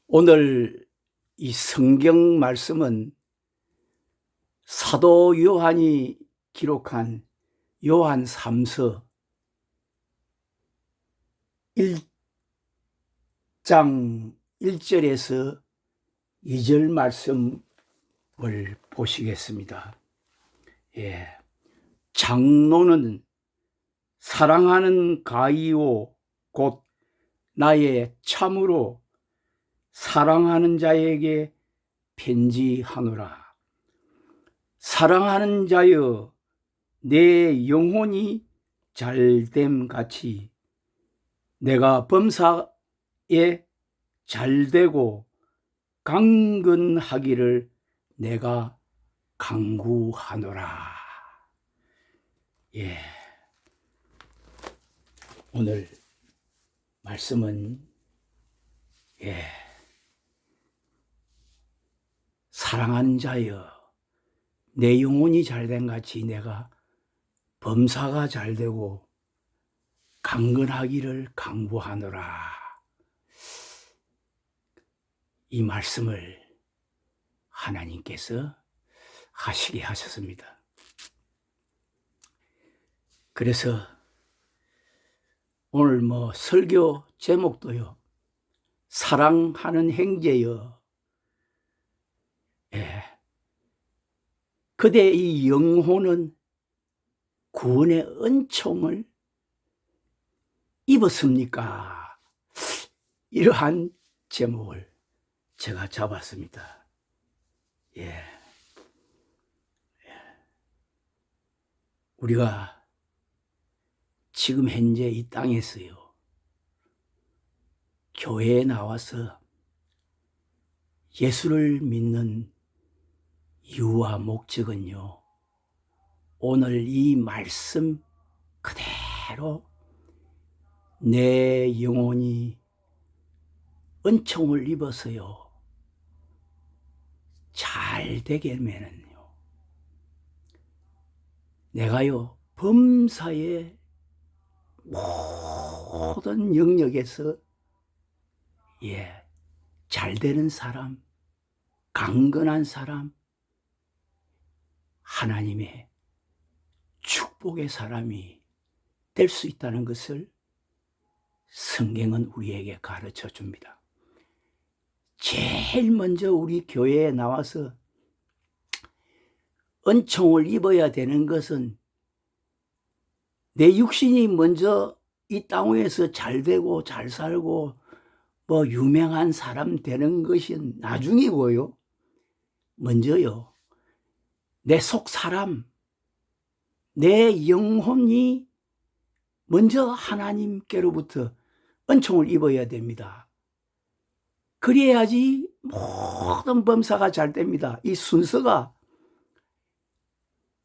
오늘 이 성경 말씀은 사도 요한이 기록한 요한 3서 1장 1절에서 2절 말씀을 보시겠습니다. 장로는 사랑하는 가이오 곧 나의 참으로 사랑하는 자에게 편지하노라. 사랑하는 자여, 내 영혼이 잘됨 같이 내가 범사에 잘되고 강건하기를 내가 강구하노라. 오늘 말씀은 사랑하는 자여, 내 영혼이 잘된 같이 내가 범사가 잘되고 강건하기를 강구하노라. 이 말씀을 하나님께서 하시게 하셨습니다. 그래서 오늘 설교 제목도요, 사랑하는 형제여, 그대의 영혼은 구원의 은총을 입었습니까? 이러한 제목을 제가 잡았습니다. 우리가 지금 현재 이 땅에서요, 교회에 나와서 예수를 믿는 이유와 목적은요, 오늘 이 말씀 그대로 내 영혼이 은총을 입어서요, 잘 되게 하면은요, 내가요, 범사의 모든 영역에서 잘 되는 사람, 강건한 사람, 하나님의 축복의 사람이 될 수 있다는 것을 성경은 우리에게 가르쳐 줍니다. 제일 먼저 우리 교회에 나와서 은총을 입어야 되는 것은 내 육신이 먼저 이 땅 위에서 잘 되고 잘 살고 유명한 사람 되는 것이 나중이고요. 먼저요, 내 속 사람, 내 영혼이 먼저 하나님께로부터 은총을 입어야 됩니다. 그래야지 모든 범사가 잘 됩니다. 이 순서가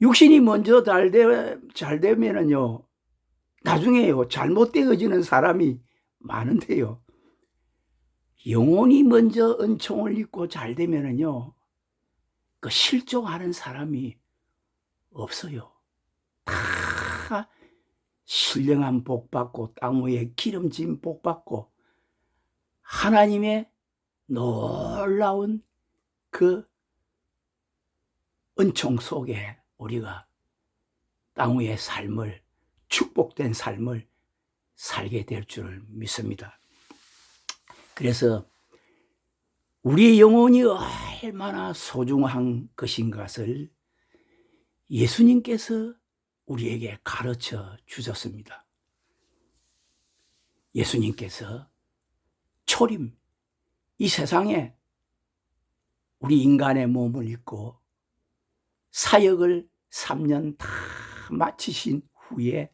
육신이 먼저 잘 되면은요, 나중에요, 잘못되어지는 사람이 많은데요, 영혼이 먼저 은총을 입고 잘 되면은요, 그 실족하는 사람이 없어요. 다 신령한 복 받고 땅 위에 기름진 복 받고 하나님의 놀라운 그 은총 속에 우리가 땅 위의 삶을, 축복된 삶을 살게 될 줄을 믿습니다. 그래서 우리의 영혼이 얼마나 소중한 것인가를 예수님께서 우리에게 가르쳐 주셨습니다. 예수님께서 초림, 이 세상에 우리 인간의 몸을 입고 사역을 3년 다 마치신 후에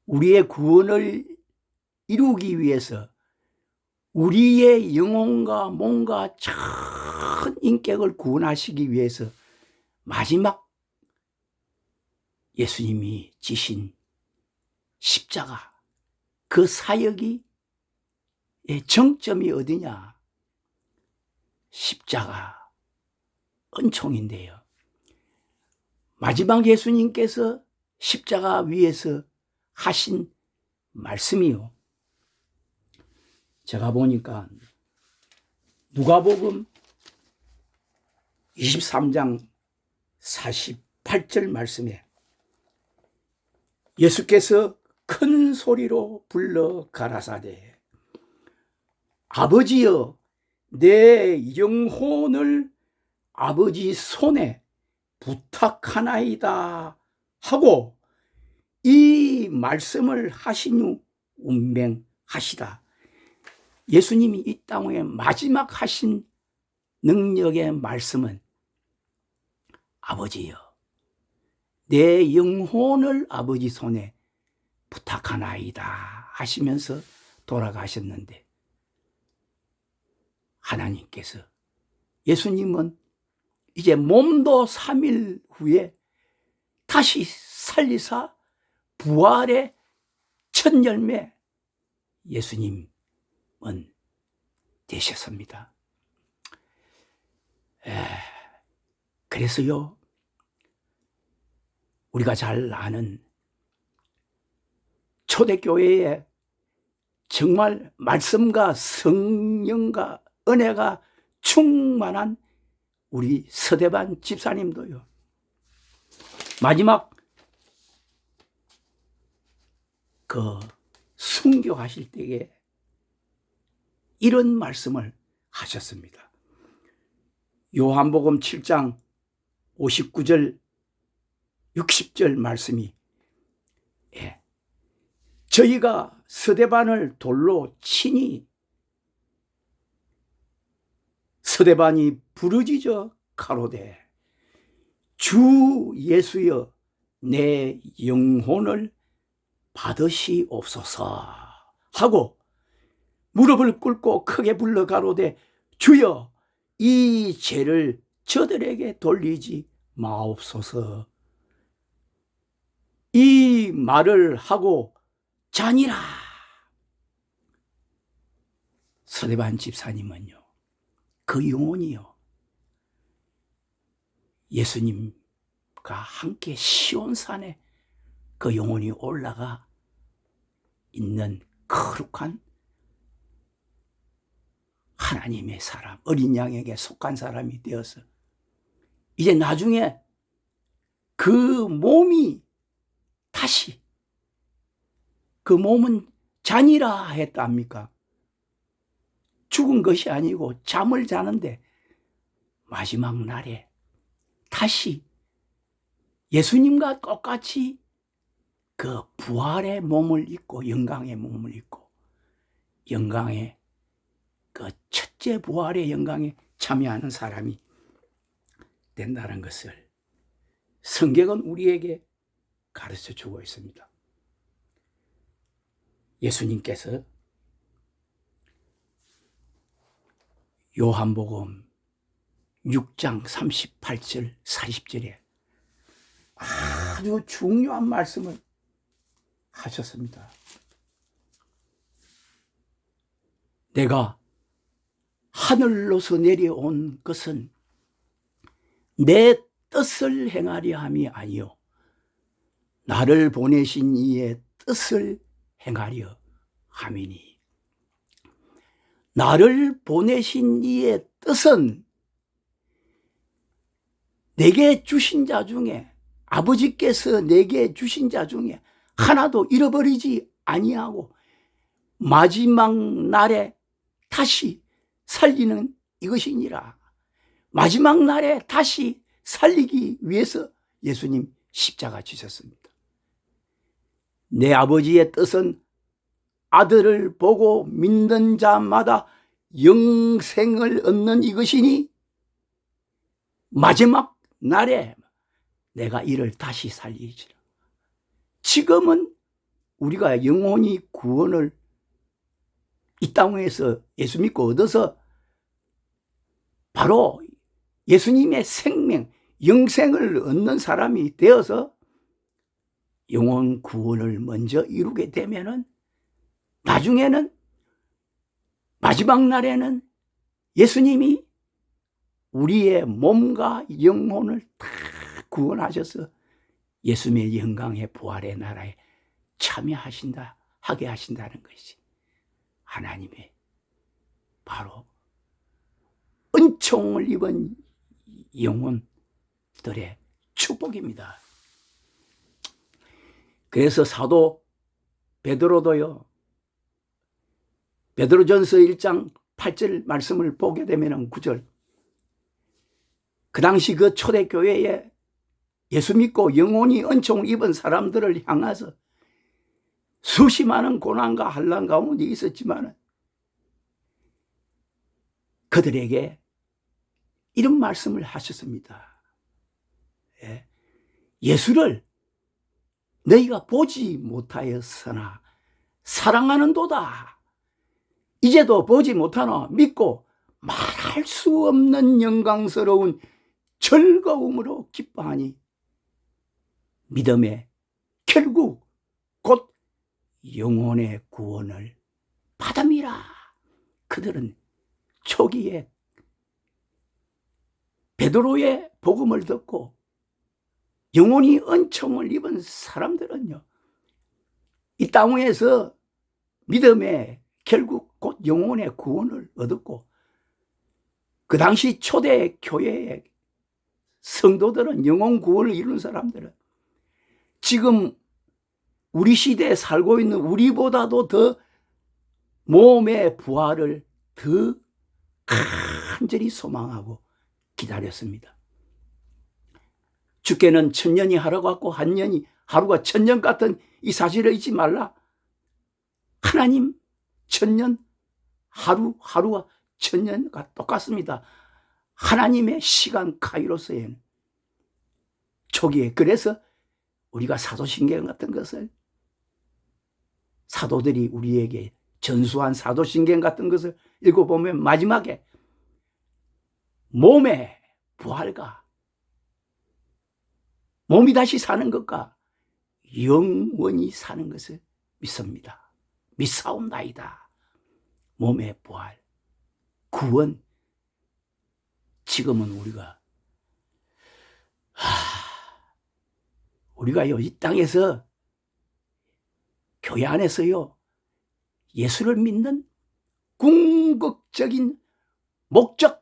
우리의 구원을 이루기 위해서 우리의 영혼과 몸과 전 인격을 구원하시기 위해서 마지막 예수님이 지신 십자가, 그 사역이 정점이 어디냐? 십자가 은총인데요, 마지막 예수님께서 십자가 위에서 하신 말씀이요, 제가 보니까 누가복음 23장 48절 말씀에 예수께서 큰 소리로 불러 가라사대 아버지여 내 영혼을 아버지 손에 부탁하나이다 하고 이 말씀을 하신 후 운명하시다. 예수님이 이 땅에 마지막 하신 능력의 말씀은 아버지여 내 영혼을 아버지 손에 부탁하나이다 하시면서 돌아가셨는데, 하나님께서 예수님은 이제 몸도 3일 후에 다시 살리사 부활의 첫 열매 예수님은 되셨습니다. 그래서요, 우리가 잘 아는 초대교회에 정말 말씀과 성령과 은혜가 충만한 우리 서대반 집사님도요, 마지막 그 순교하실 때에 이런 말씀을 하셨습니다. 요한복음 7장 59절 60절 말씀이 저희가 서대반을 돌로 치니 서대반이 부르짖어 가로되 주 예수여 내 영혼을 받으시옵소서 하고 무릎을 꿇고 크게 불러 가로되 주여 이 죄를 저들에게 돌리지 마옵소서. 이 말을 하고 자니라. 서대반 집사님은요, 그 영혼이요, 예수님과 함께 시온산에 그 영혼이 올라가 있는 거룩한 하나님의 사람, 어린 양에게 속한 사람이 되어서 이제 나중에 그 몸이 다시, 그 몸은 자니라 했답니까? 죽은 것이 아니고 잠을 자는데 마지막 날에 다시 예수님과 똑같이 그 부활의 몸을 입고 영광의 몸을 입고 영광의 그 첫째 부활의 영광에 참여하는 사람이 된다는 것을 성경은 우리에게 가르쳐 주고 있습니다. 예수님께서 요한복음 6장 38절 40절에 아주 중요한 말씀을 하셨습니다. 내가 하늘로서 내려온 것은 내 뜻을 행하려 함이 아니요 나를 보내신 이의 뜻을 행하려 함이니, 나를 보내신 이의 뜻은 내게 주신 자 중에, 아버지께서 내게 주신 자 중에 하나도 잃어버리지 아니하고 마지막 날에 다시 살리는 이것이니라. 마지막 날에 다시 살리기 위해서 예수님 십자가 지셨습니다. 내 아버지의 뜻은 아들을 보고 믿는 자마다 영생을 얻는 이것이니 마지막 날에 내가 이를 다시 살리시라. 지금은 우리가 영혼이 구원을 이 땅에서 예수 믿고 얻어서 바로 예수님의 생명, 영생을 얻는 사람이 되어서 영혼 구원을 먼저 이루게 되면은 나중에는 마지막 날에는 예수님이 우리의 몸과 영혼을 다 구원하셔서 예수님의 영광의 부활의 나라에 하게 하신다는 것이 하나님의 바로 은총을 입은 영혼들의 축복입니다. 그래서 사도 베드로도요, 베드로전서 1장 8절 말씀을 보게 되면 9절, 그 당시 그 초대교회에 예수 믿고 영혼이 은총을 입은 사람들을 향해서 수시 많은 고난과 환난 가운데 있었지만 그들에게 이런 말씀을 하셨습니다. 예수를 너희가 보지 못하였으나 사랑하는도다. 이제도 보지 못하나 믿고 말할 수 없는 영광스러운 즐거움으로 기뻐하니 믿음에 결국 곧 영혼의 구원을 받음이라. 그들은 초기에 베드로의 복음을 듣고 영혼이 은총을 입은 사람들은요, 이 땅 위에서 믿음에 결국 곧 영혼의 구원을 얻었고, 그 당시 초대 교회의 성도들은, 영혼 구원을 이룬 사람들은 지금 우리 시대에 살고 있는 우리보다도 더 몸의 부활을 더 간절히 소망하고 기다렸습니다. 주께는 천년이 하루 같고 하루가 천년 같은 이 사실을 잊지 말라. 하나님 천년, 하루가 천년과 똑같습니다. 하나님의 시간 카이로스에는 초기에. 그래서 우리가 사도신경 같은 것을, 사도들이 우리에게 전수한 사도신경 같은 것을 읽어보면 마지막에 몸의 부활과 몸이 다시 사는 것과 영원히 사는 것을 믿습니다. 믿사옵나이다. 몸의 부활, 구원. 지금은 우리가요, 이 땅에서 교회 안에서요, 예수를 믿는 궁극적인 목적이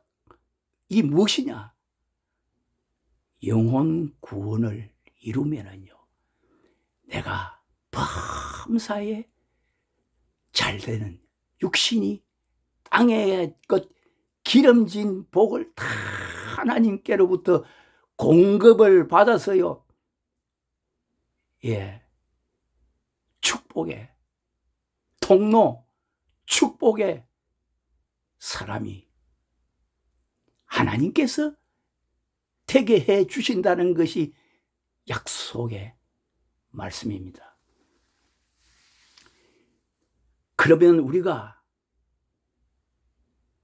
무엇이냐? 영혼 구원을 이루면은요, 내가 범사에 잘 되는 육신이 땅의 것 기름진 복을 다 하나님께로부터 공급을 받아서요, 축복의 통로, 축복의 사람이 하나님께서 되게 해 주신다는 것이 약속의 말씀입니다. 그러면 우리가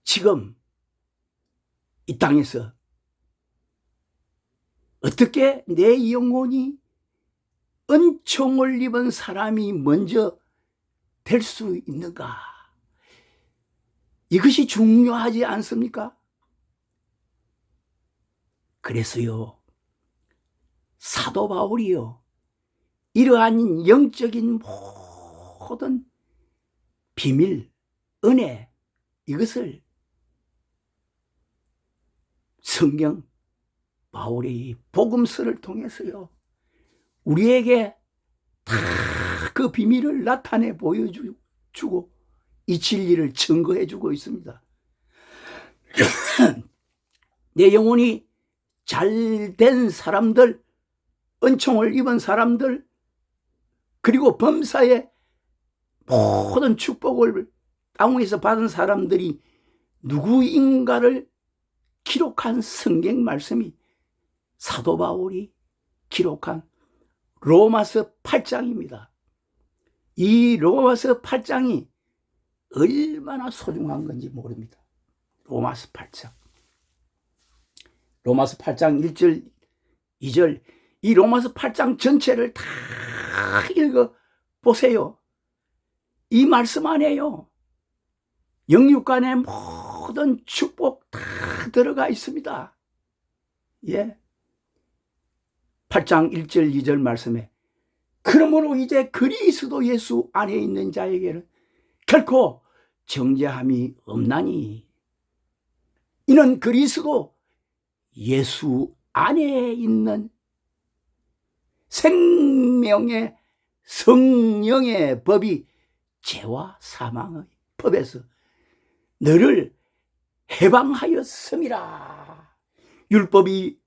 지금 이 땅에서 어떻게 내 영혼이 은총을 입은 사람이 먼저 될 수 있는가? 이것이 중요하지 않습니까? 그래서요, 사도 바울이요, 이러한 영적인 모든 비밀, 은혜, 이것을 성경 바울의 복음서를 통해서요, 우리에게 다 그 비밀을 나타내 보여주고 이 진리를 증거해 주고 있습니다. 내 영혼이 잘된 사람들, 은총을 입은 사람들, 그리고 범사의 모든 축복을 땅 위에서 받은 사람들이 누구인가를 기록한 성경 말씀이 사도 바울이 기록한 로마서 8장입니다. 이 로마서 8장이 얼마나 소중한 건지 모릅니다. 로마서 8장. 로마서 8장 1절, 2절, 이 로마서 8장 전체를 다 읽어보세요. 이 말씀 안에요, 영육간의 모든 축복 다 들어가 있습니다. 8장 1절, 2절 말씀에 그러므로 이제 그리스도 예수 안에 있는 자에게는 결코 정죄함이 없나니 이는 그리스도 예수 안에 있는 생명의 성령의 법이 죄와 사망의 법에서 너를 해방하였음이라. 율법이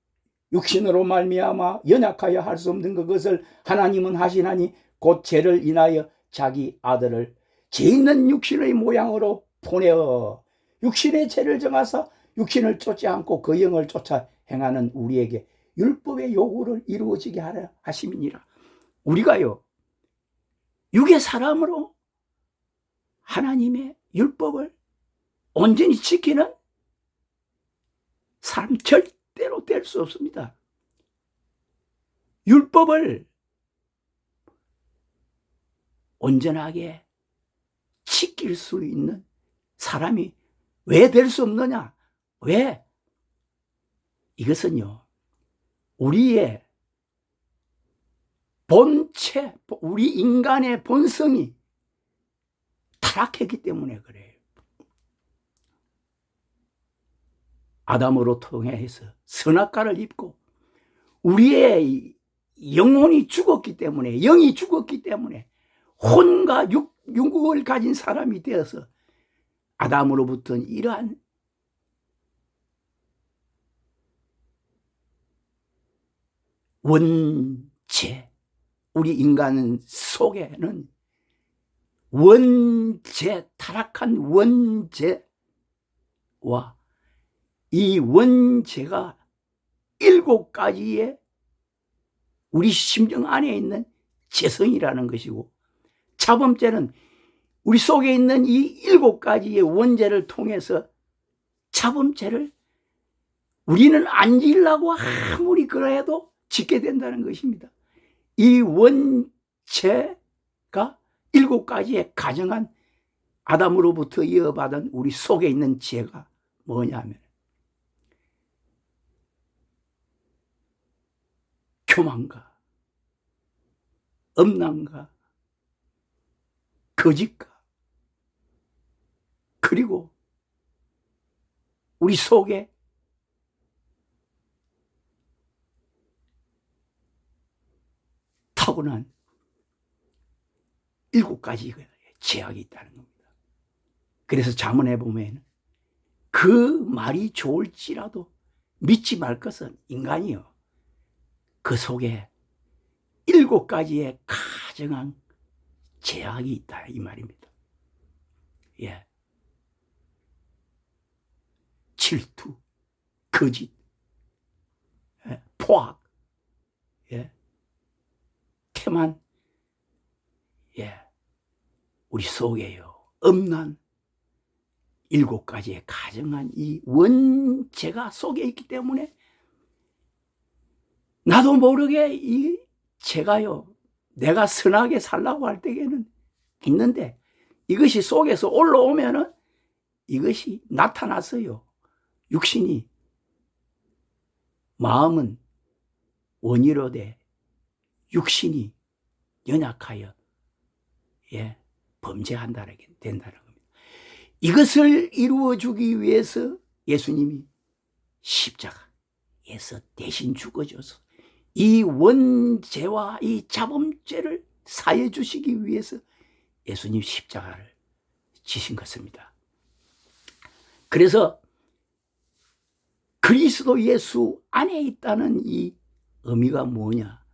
육신으로 말미암아 연약하여 할 수 없는 그것을 하나님은 하시나니 곧 죄를 인하여 자기 아들을 죄 있는 육신의 모양으로 보내어 육신의 죄를 정하사 육신을 쫓지 않고 그 영을 쫓아 행하는 우리에게 율법의 요구를 이루어지게 하려 하심이니라. 우리가요, 육의 사람으로 하나님의 율법을 온전히 지키는 사람 절대로 될 수 없습니다. 율법을 온전하게 지킬 수 있는 사람이 왜 될 수 없느냐? 왜? 이것은요, 우리의 본체, 우리 인간의 본성이 타락했기 때문에 그래요. 아담으로 통해서 선악과를 입고 우리의 영혼이 죽었기 때문에, 영이 죽었기 때문에 혼과 육을 가진 사람이 되어서 아담으로부터 이러한 원죄, 우리 인간 속에는 원죄, 타락한 원죄와 이 원죄가 7가지의 우리 심령 안에 있는 죄성이라는 것이고, 자범죄는 우리 속에 있는 이 7가지의 원죄를 통해서 자범죄를 우리는 안 지으려고 아무리 그래도 짓게 된다는 것입니다. 이 원죄가 7가지의 가정한 아담으로부터 이어받은 우리 속에 있는 죄가 뭐냐면 교만과 음란과 거짓과 그리고 우리 속에 타고난 7가지 죄악이 있다는 겁니다. 그래서 잠언에 보면 그 말이 좋을지라도 믿지 말 것은 인간이요, 그 속에 7가지의 가정한 죄악이 있다, 이 말입니다. 예. 질투, 거짓, 예. 포악, 예. 태만, 예. 우리 속에요, 음란, 7가지의 가정한 이 원죄가 속에 있기 때문에 나도 모르게 이 죄가요, 내가 선하게 살라고 할 때에는 있는데 이것이 속에서 올라오면은 이것이 나타났어요. 육신이, 마음은 원의로 돼 육신이 연약하여, 예, 범죄한다는 게 된다는 겁니다. 이것을 이루어주기 위해서 예수님이 십자가에서 대신 죽어줘서 이 원죄와 이 자범죄를 사해 주시기 위해서 예수님 십자가를 지신 것입니다. 그래서 그리스도 예수 안에 있다는 이 의미가 뭐냐?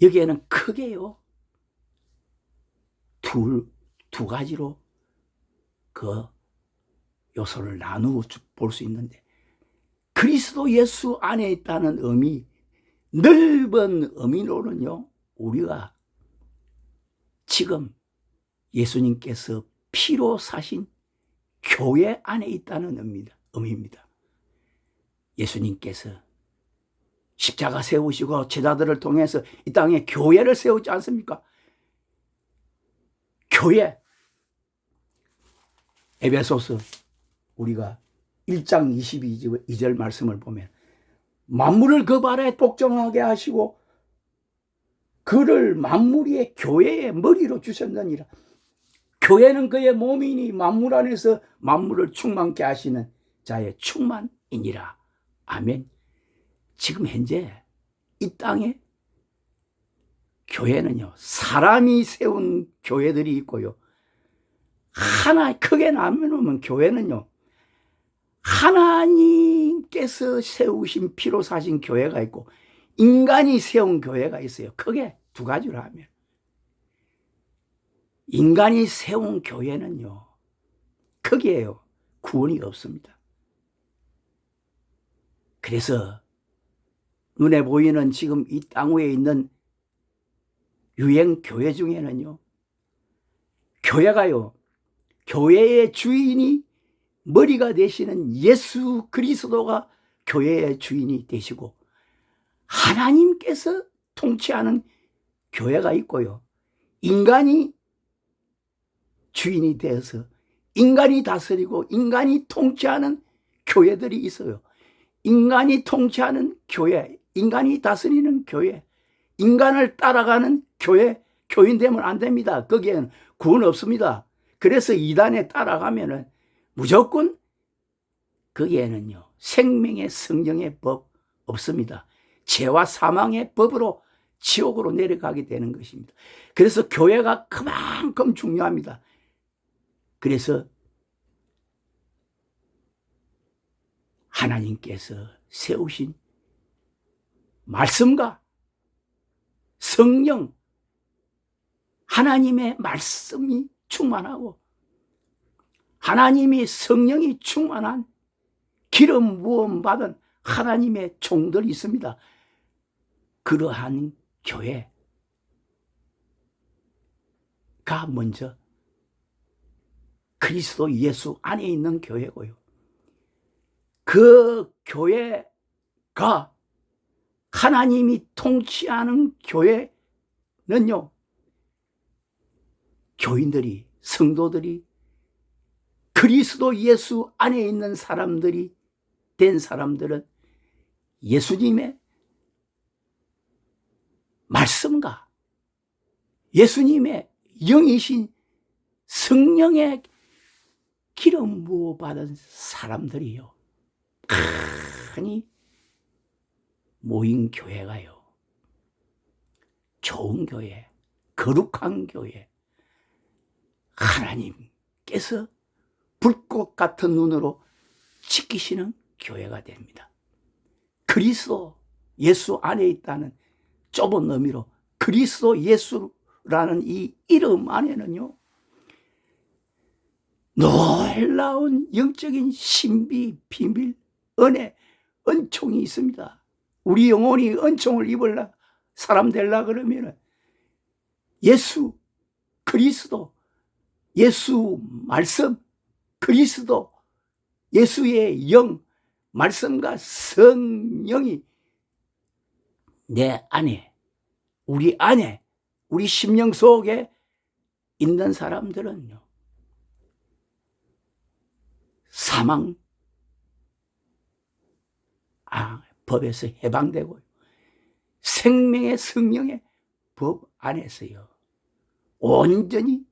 여기에는 크게요, 두 가지로 그 요소를 나누어 볼 수 있는데, 그리스도 예수 안에 있다는 의미, 넓은 의미로는요, 우리가 지금 예수님께서 피로 사신 교회 안에 있다는 의미입니다. 예수님께서 십자가 세우시고 제자들을 통해서 이 땅에 교회를 세우지 않습니까? 교회, 에베소서 우리가 1장 22절 말씀을 보면 만물을 그 발에 복종하게 하시고 그를 만물 위에 교회의 머리로 주셨느니라. 교회는 그의 몸이니 만물 안에서 만물을 충만케 하시는 자의 충만이니라. 아멘. 지금 현재 이 땅에 교회는요, 사람이 세운 교회들이 있고요, 하나 크게 나누면 교회는요, 하나님께서 세우신 피로 사신 교회가 있고 인간이 세운 교회가 있어요. 크게 두 가지로 하면, 인간이 세운 교회는요, 크게요, 구원이 없습니다. 그래서 눈에 보이는 지금 이 땅 위에 있는 유행 교회 중에는요, 교회가요, 교회의 주인이 머리가 되시는 예수 그리스도가 교회의 주인이 되시고 하나님께서 통치하는 교회가 있고요, 인간이 주인이 되어서 인간이 다스리고 인간이 통치하는 교회들이 있어요. 인간이 통치하는 교회, 인간이 다스리는 교회, 인간을 따라가는 교회, 교인 되면 안 됩니다. 거기에는 구원 없습니다. 그래서 이단에 따라가면은 무조건 거기에는요, 생명의 성령의 법 없습니다. 죄와 사망의 법으로 지옥으로 내려가게 되는 것입니다. 그래서 교회가 그만큼 중요합니다. 그래서 하나님께서 세우신 말씀과 성령, 하나님의 말씀이 충만하고 하나님이 성령이 충만한 기름 부음 받은 하나님의 종들이 있습니다. 그러한 교회가 먼저 그리스도 예수 안에 있는 교회고요, 그 교회가 하나님이 통치하는 교회는요, 교인들이, 성도들이 그리스도 예수 안에 있는 사람들이 된 사람들은 예수님의 말씀과 예수님의 영이신 성령의 기름 부어 받은 사람들이요, 많이 모인 교회가요, 좋은 교회, 거룩한 교회, 하나님께서 불꽃 같은 눈으로 지키시는 교회가 됩니다. 그리스도 예수 안에 있다는 좁은 의미로 그리스도 예수라는 이 이름 안에는요, 놀라운 영적인 신비, 비밀, 은혜, 은총이 있습니다. 우리 영혼이 은총을 입으려, 사람 되려 그러면 예수 그리스도, 예수 말씀, 그리스도, 예수의 영, 말씀과 성령이 내 안에, 우리 안에, 우리 심령 속에 있는 사람들은요, 사망 법에서 해방되고 생명의 성령의 법 안에서요, 온전히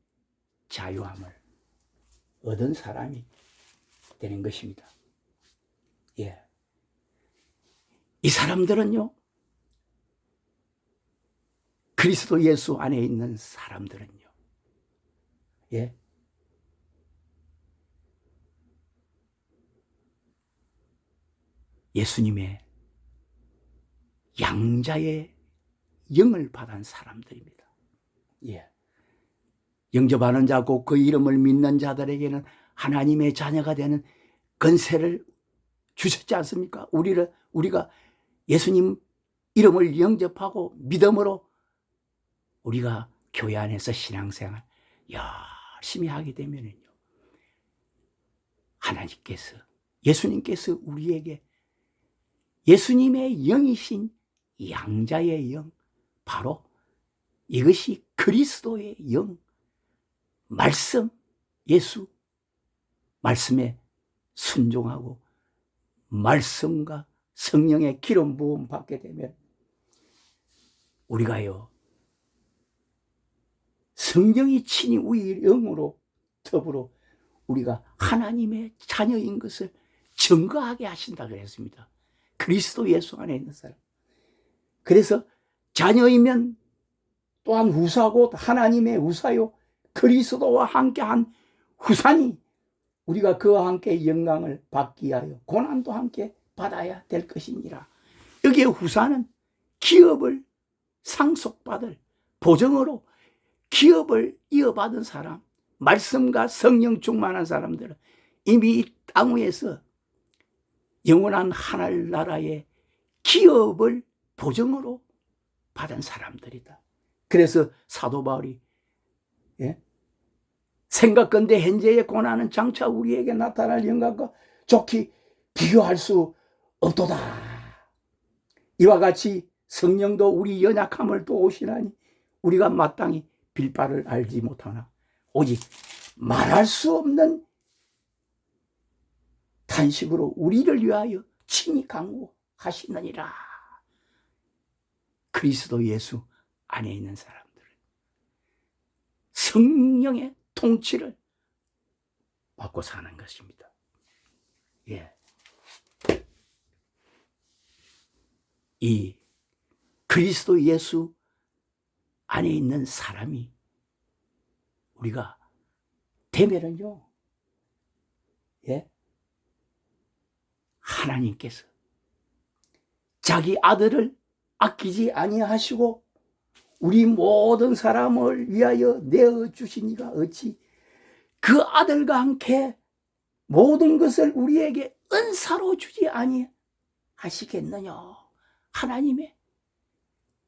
자유함을 얻은 사람이 되는 것입니다. 예. 이 사람들은요, 그리스도 예수 안에 있는 사람들은요, 예, 예수님의 양자의 영을 받은 사람들입니다. 예. 영접하는 자고 그 이름을 믿는 자들에게는 하나님의 자녀가 되는 권세를 주셨지 않습니까? 우리가 예수님 이름을 영접하고 믿음으로 우리가 교회 안에서 신앙생활 열심히 하게 되면은요, 하나님께서, 예수님께서 우리에게 예수님의 영이신 양자의 영, 바로 이것이 그리스도의 영, 말씀, 예수 말씀에 순종하고 말씀과 성령의 기름 부음 받게 되면 우리가요, 성령이 친히 우리 영으로 더불어 우리가 하나님의 자녀인 것을 증거하게 하신다 그랬습니다. 그리스도 예수 안에 있는 사람. 그래서 자녀이면 또한 후사고 하나님의 후사요 그리스도와 함께한 후사니 우리가 그와 함께 영광을 받기 위하여 고난도 함께 받아야 될 것이니라. 여기에 후사는 기업을 상속받을 보정으로 기업을 이어받은 사람, 말씀과 성령 충만한 사람들은 이미 이 땅 위에서 영원한 하늘나라의 기업을 보정으로 받은 사람들이다. 그래서 사도 바울이 생각건대 현재의 고난은 장차 우리에게 나타날 영광과 좋게 비교할 수 없도다. 이와 같이 성령도 우리 연약함을 도우시나니 우리가 마땅히 빌바를 알지 못하나 오직 말할 수 없는 탄식으로 우리를 위하여 친히 강구하시느니라. 그리스도 예수 안에 있는 사람들은 성령의 통치를 받고 사는 것입니다. 예. 이 그리스도 예수 안에 있는 사람이 우리가 되면은요, 예, 하나님께서 자기 아들을 아끼지 아니하시고 우리 모든 사람을 위하여 내어주시니가 어찌 그 아들과 함께 모든 것을 우리에게 은사로 주지 아니하시겠느냐. 하나님의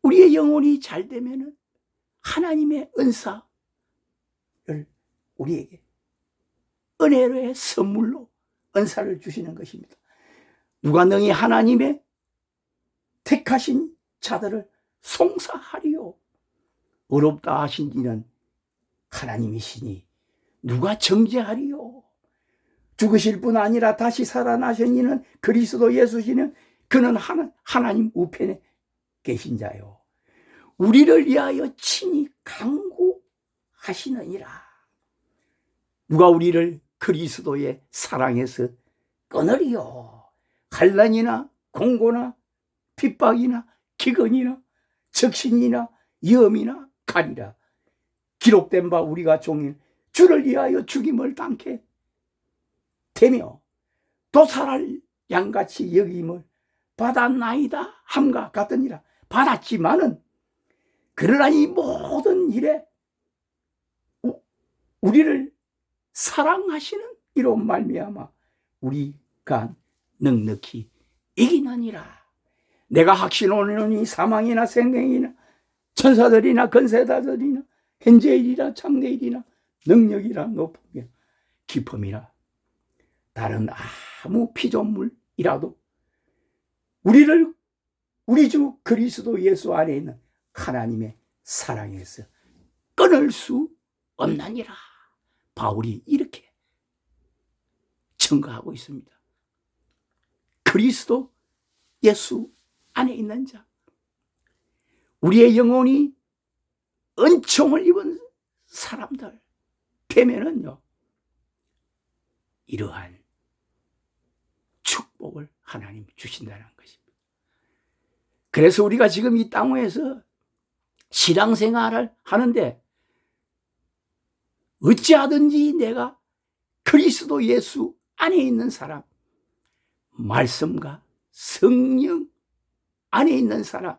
우리의 영혼이 잘 되면은 하나님의 은사를 우리에게 은혜로의 선물로 은사를 주시는 것입니다. 누가 능히 하나님의 택하신 자들을 송사하리요. 어렵다 하신 이는 하나님이시니 누가 정죄하리요. 죽으실 뿐 아니라 다시 살아나신 이는 그리스도 예수시는 그는 하나님 우편에 계신 자요. 우리를 위하여 친히 강구하시느니라. 누가 우리를 그리스도의 사랑에서 끊으리요. 환난이나 공고나 핍박이나 기근이나 적신이나 위험이나 가리라. 기록된 바 우리가 종일 주를 위하여 죽임을 당케 되며 또 살할 양같이 여김을 받았나이다 함과 같으니라. 받았지만은 그러나 이 모든 일에 우리를 사랑하시는 이로 말미암아 우리가 넉넉히 이기나니라. 내가 확신하노니 사망이나 생명이나 천사들이나 권세자들이나 현재일이나 장래일이나 능력이나 높으며 깊음이나 다른 아무 피조물이라도 우리 주 그리스도 예수 안에 있는 하나님의 사랑에서 끊을 수 없나니라. 바울이 이렇게 증거하고 있습니다. 그리스도 예수 안에 있는 자, 우리의 영혼이 은총을 입은 사람들 되면은요, 이러한 축복을 하나님이 주신다는 것입니다. 그래서 우리가 지금 이 땅 위에서 신앙생활을 하는데 어찌하든지 내가 그리스도 예수 안에 있는 사람, 말씀과 성령 안에 있는 사람,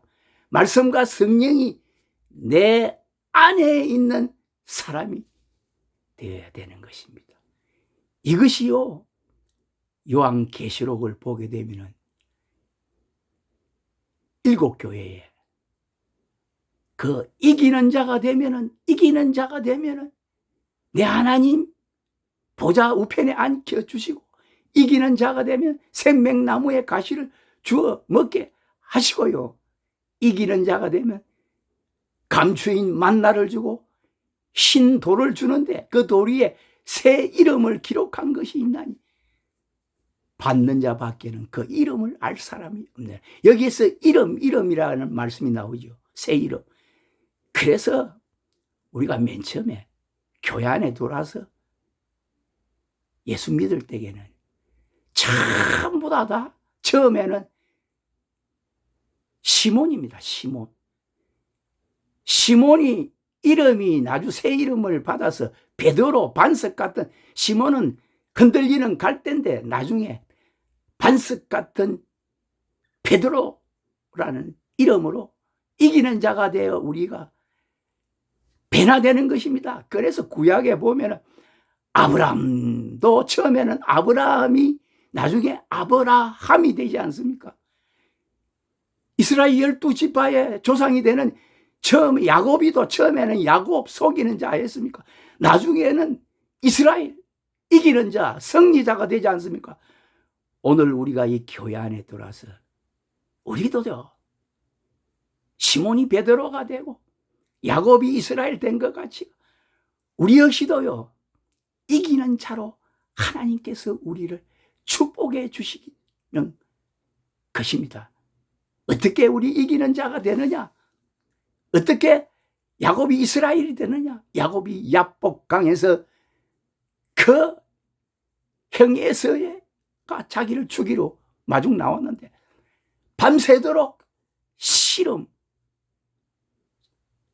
말씀과 성령이 내 안에 있는 사람이 되어야 되는 것입니다. 이것이요, 요한계시록을 보게 되면은 7교회에 그 이기는 자가 되면은 내 하나님 보좌 우편에 앉혀주시고 이기는 자가 되면 생명나무의 가시를 주어 먹게 하시고요. 이기는 자가 되면 감추인 만나를 주고 신돌을 주는데 그 돌 위에 새 이름을 기록한 것이 있나니 받는 자 밖에는 그 이름을 알 사람이 없네. 여기에서 이름이라는 말씀이 나오죠. 새 이름. 그래서 우리가 맨 처음에 교회 안에 들어와서 예수 믿을 때에는 전부 다 처음에는 시몬입니다. 시몬이 이름이 나주 새 이름을 받아서 베드로, 반석 같은, 시몬은 흔들리는 갈대인데 나중에 반석 같은 베드로라는 이름으로 이기는 자가 되어 우리가 변화되는 것입니다. 그래서 구약에 보면 아브라함도 처음에는 아브라함이 나중에 아브라함이 되지 않습니까? 이스라엘 12지파의 조상이 되는 야곱이도 처음에는 야곱 속이는 자였습니까? 나중에는 이스라엘 이기는 자, 승리자가 되지 않습니까? 오늘 우리가 이 교회 안에 들어와서 우리도요, 시몬이 베드로가 되고 야곱이 이스라엘 된 것 같이 우리 역시도요, 이기는 자로 하나님께서 우리를 축복해 주시는 것입니다. 어떻게 우리 이기는 자가 되느냐? 어떻게 야곱이 이스라엘이 되느냐? 야곱이 야복강에서 그 형 에서가 자기를 죽이러 마중 나왔는데 밤새도록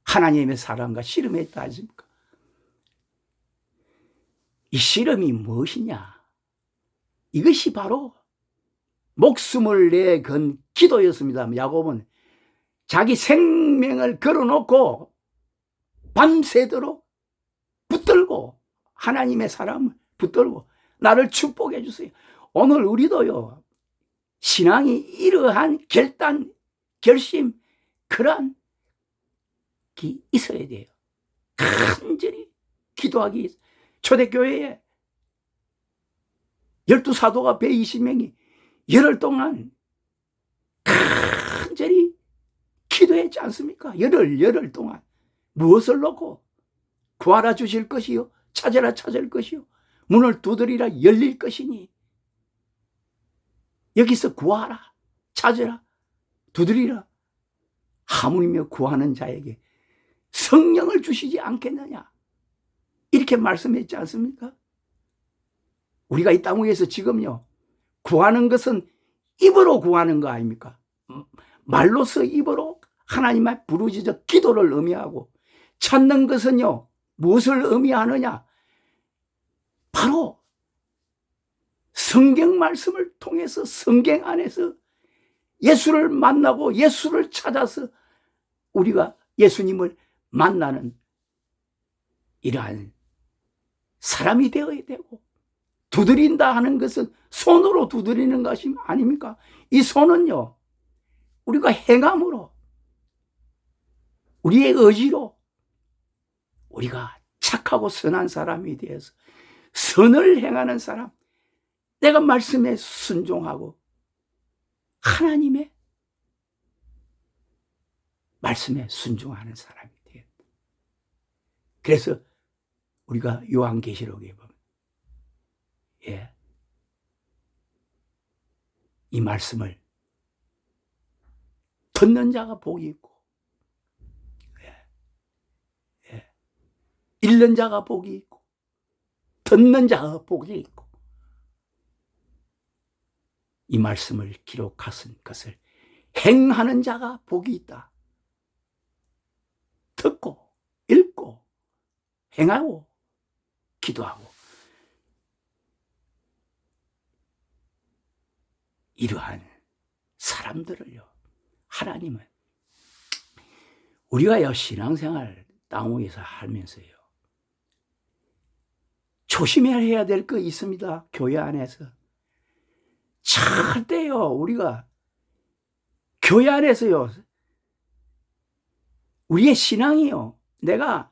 하나님의 사랑과 씨름했다 하십니까? 이 씨름이 무엇이냐? 이것이 바로 목숨을 내건 기도였습니다. 야곱은 자기 생명을 걸어놓고 밤새도록 붙들고 하나님의 사람을 붙들고 나를 축복해 주세요. 오늘 우리도요, 신앙이 이러한 결심, 그러한 게 있어야 돼요. 간절히 기도하기. 초대교회에 12사도가 120명이 열흘 동안 간절히 기도했지 않습니까? 열흘 동안. 무엇을 놓고? 구하라 주실 것이요, 찾으라 찾을 것이요, 문을 두드리라 열릴 것이니. 여기서 구하라, 찾으라, 두드리라. 하물며 구하는 자에게 성령을 주시지 않겠느냐, 이렇게 말씀했지 않습니까? 우리가 이 땅 위에서 지금요, 구하는 것은 입으로 구하는 거 아닙니까? 말로서 입으로 하나님의 부르짖어 기도를 의미하고, 찾는 것은요, 무엇을 의미하느냐? 바로 성경 말씀을 통해서, 성경 안에서 예수를 만나고 예수를 찾아서 우리가 예수님을 만나는 이러한 사람이 되어야 되고, 두드린다 하는 것은 손으로 두드리는 것이 아닙니까? 이 손은요, 우리가 행함으로, 우리의 의지로 우리가 착하고 선한 사람이 되어서 선을 행하는 사람, 내가 말씀에 순종하고 하나님의 말씀에 순종하는 사람이 되었다. 그래서 우리가 요한계시록에 보면, 이 말씀을 듣는 자가 복이 있고, 읽는 자가 복이 있고, 듣는 자가 복이 있고, 이 말씀을 기록하신 것을 행하는 자가 복이 있다. 듣고, 읽고, 행하고, 기도하고, 이러한 사람들을요, 하나님은 우리가 신앙생활 땅 위에서 하면서요, 조심해야 될 거 있습니다. 교회 안에서 절대요, 우리가 교회 안에서요, 우리의 신앙이요, 내가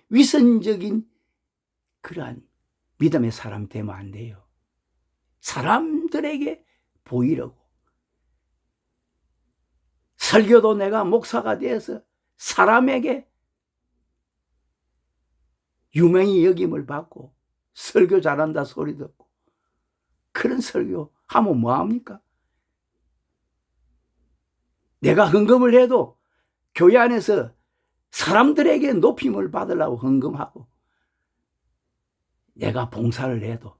위선적인 그러한 믿음의 사람 되면 안 돼요. 사람들에게 보이려고, 설교도 내가 목사가 되어서 사람에게 유명히 여김을 받고 설교 잘한다 소리 듣고, 그런 설교 하면 뭐합니까? 내가 헌금을 해도 교회 안에서 사람들에게 높임을 받으려고 헌금하고, 내가 봉사를 해도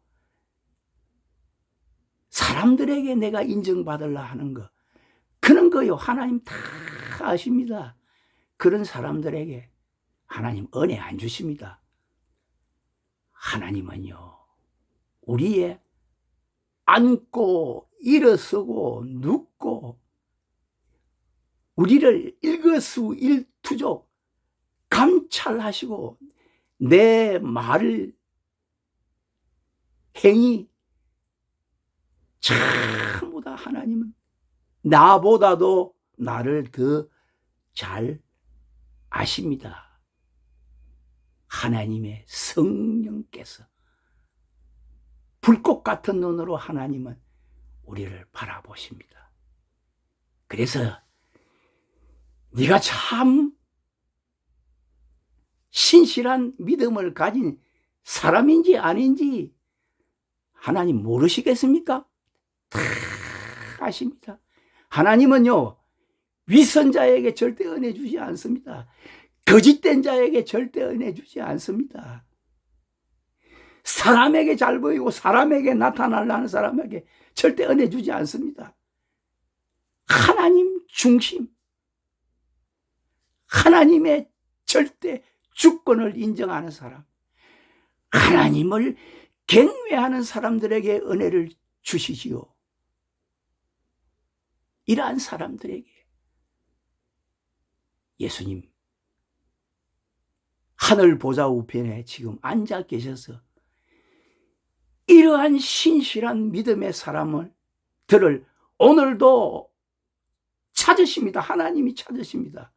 사람들에게 내가 인정받으려 하는 거, 그런 거요. 하나님 다 아십니다. 그런 사람들에게 하나님 은혜 안 주십니다. 하나님은요, 우리의 앉고 일어서고 눕고 우리를 일거수일투족 감찰하시고 내 말, 행위 전부 다 하나님은 나보다도 나를 더 잘 아십니다. 하나님의 성령께서 불꽃 같은 눈으로 하나님은 우리를 바라보십니다. 그래서 네가 참 신실한 믿음을 가진 사람인지 아닌지 하나님 모르시겠습니까? 다 아십니다. 하나님은요, 위선자에게 절대 은혜 주지 않습니다. 거짓된 자에게 절대 은혜 주지 않습니다. 사람에게 잘 보이고 사람에게 나타나려는 사람에게 절대 은혜 주지 않습니다. 하나님 중심, 하나님의 절대 주권을 인정하는 사람, 하나님을 경외하는 사람들에게 은혜를 주시지요. 이러한 사람들에게 예수님 하늘 보좌 우편에 지금 앉아 계셔서 이러한 신실한 믿음의 사람들을 오늘도 찾으십니다. 하나님이 찾으십니다.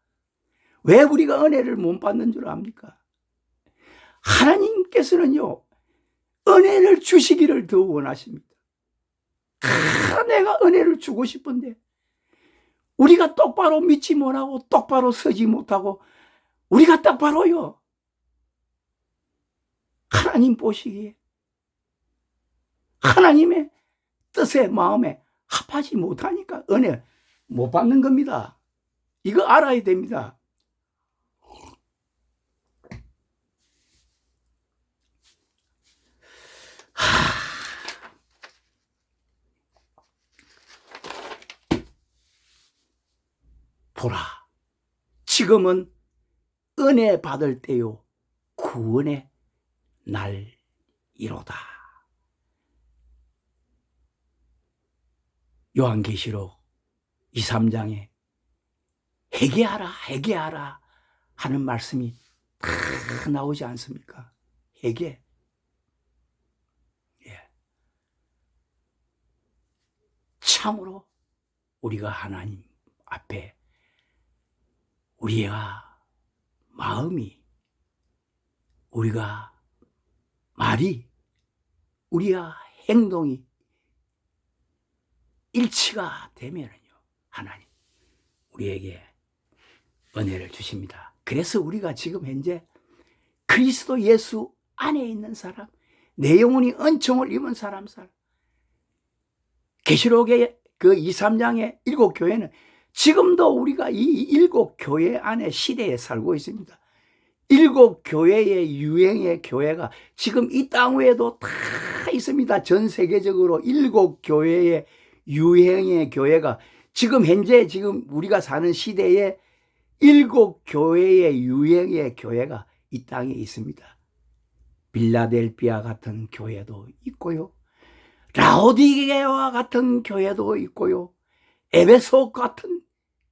왜 우리가 은혜를 못 받는 줄 압니까? 하나님께서는요, 은혜를 주시기를 더 원하십니다. 내가 은혜를 주고 싶은데 우리가 똑바로 믿지 못하고 똑바로 서지 못하고 우리가 똑바로요, 하나님 보시기에 하나님의 뜻에 마음에 합하지 못하니까 은혜 못 받는 겁니다. 이거 알아야 됩니다. 보라, 지금은 은혜 받을 때요, 구원의 날이로다. 요한계시록 2, 3장에 회개하라 회개하라 하는 말씀이 다 나오지 않습니까? 회개. 예. 참으로 우리가 하나님 앞에 우리가 마음이, 우리가 말이, 우리가 행동이 일치가 되면은요, 하나님 우리에게 은혜를 주십니다. 그래서 우리가 지금 현재 그리스도 예수 안에 있는 사람, 내 영혼이 은총을 입은 사람, 계시록의 그 2, 3장의 7교회는 지금도 우리가 이 7교회 안에 시대에 살고 있습니다. 7교회의 유행의 교회가 지금 이 땅 위에도 다 있습니다. 전 세계적으로 7교회의 유행의 교회가 지금 현재 지금 우리가 사는 시대에 7교회의 유행의 교회가 이 땅에 있습니다. 빌라델피아 같은 교회도 있고요, 라오디게와 같은 교회도 있고요, 에베소 같은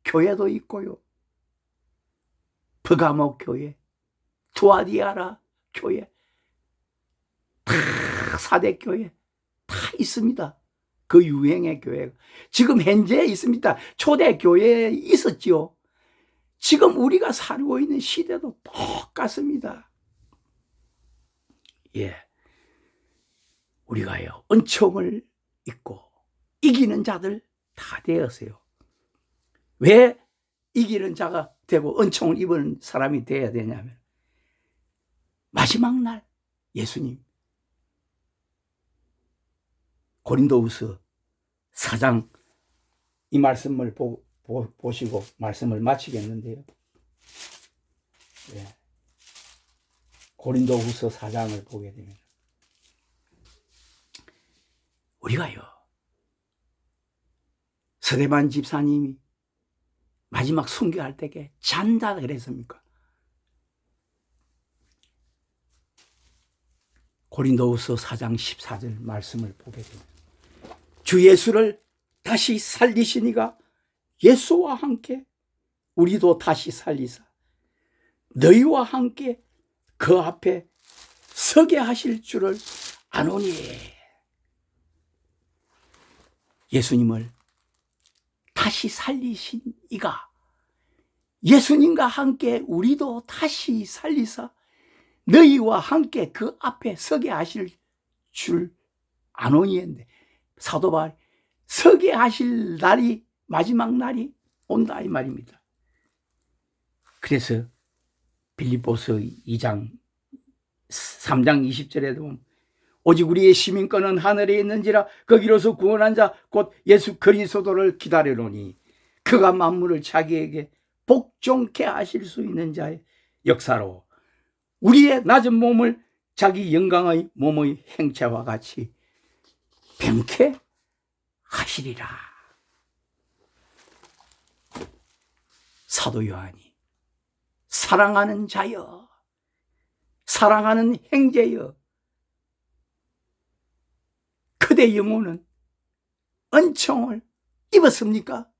교회도 있고요, 버가모 교회, 투아디아라 교회, 다 사대 교회 다 있습니다. 그 유행의 교회가 지금 현재 있습니다. 초대 교회에 있었지요. 지금 우리가 살고 있는 시대도 똑같습니다. 예, 우리가요, 은총을 입고 이기는 자들 다 되었어요. 왜 이기는 자가 되고 은총을 입은 사람이 되어야 되냐면, 마지막 날 예수님 고린도후서 4장 이 말씀을 보시고 말씀을 마치겠는데요. 예. 고린도후서 4장을 보게 되면 우리가요, 서대만 집사님이 마지막 순교할 때에 잔다 그랬습니까? 고린도후서 4장 14절 말씀을 보게 됩니다. 주 예수를 다시 살리시니가 예수와 함께 우리도 다시 살리사 너희와 함께 그 앞에 서게 하실 줄을 아노니. 예수님을 다시 살리신 이가 예수님과 함께 우리도 다시 살리사 너희와 함께 그 앞에 서게 하실 줄 아노니 했는데, 사도 바울이 서게 하실 날이, 마지막 날이 온다 이 말입니다. 그래서 빌립보서 2장 3장 20절에도 보면 오직 우리의 시민권은 하늘에 있는지라 거기로서 구원한 자 곧 예수 그리스도를 기다리노니 그가 만물을 자기에게 복종케 하실 수 있는 자의 역사로 우리의 낮은 몸을 자기 영광의 몸의 행체와 같이 변케 하시리라. 사도 요한이 사랑하는 자여, 사랑하는 형제여, 그대 영혼은 은총을 입었습니까?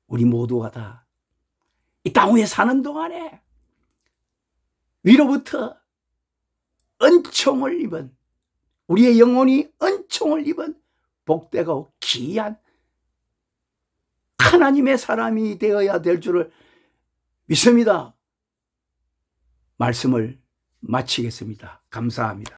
우리 모두가 다 이 땅 위에 사는 동안에 위로부터 은총을 입은, 우리의 영혼이 은총을 입은 복되고 귀한 하나님의 사람이 되어야 될 줄을 믿습니다. 말씀을 마치겠습니다. 감사합니다.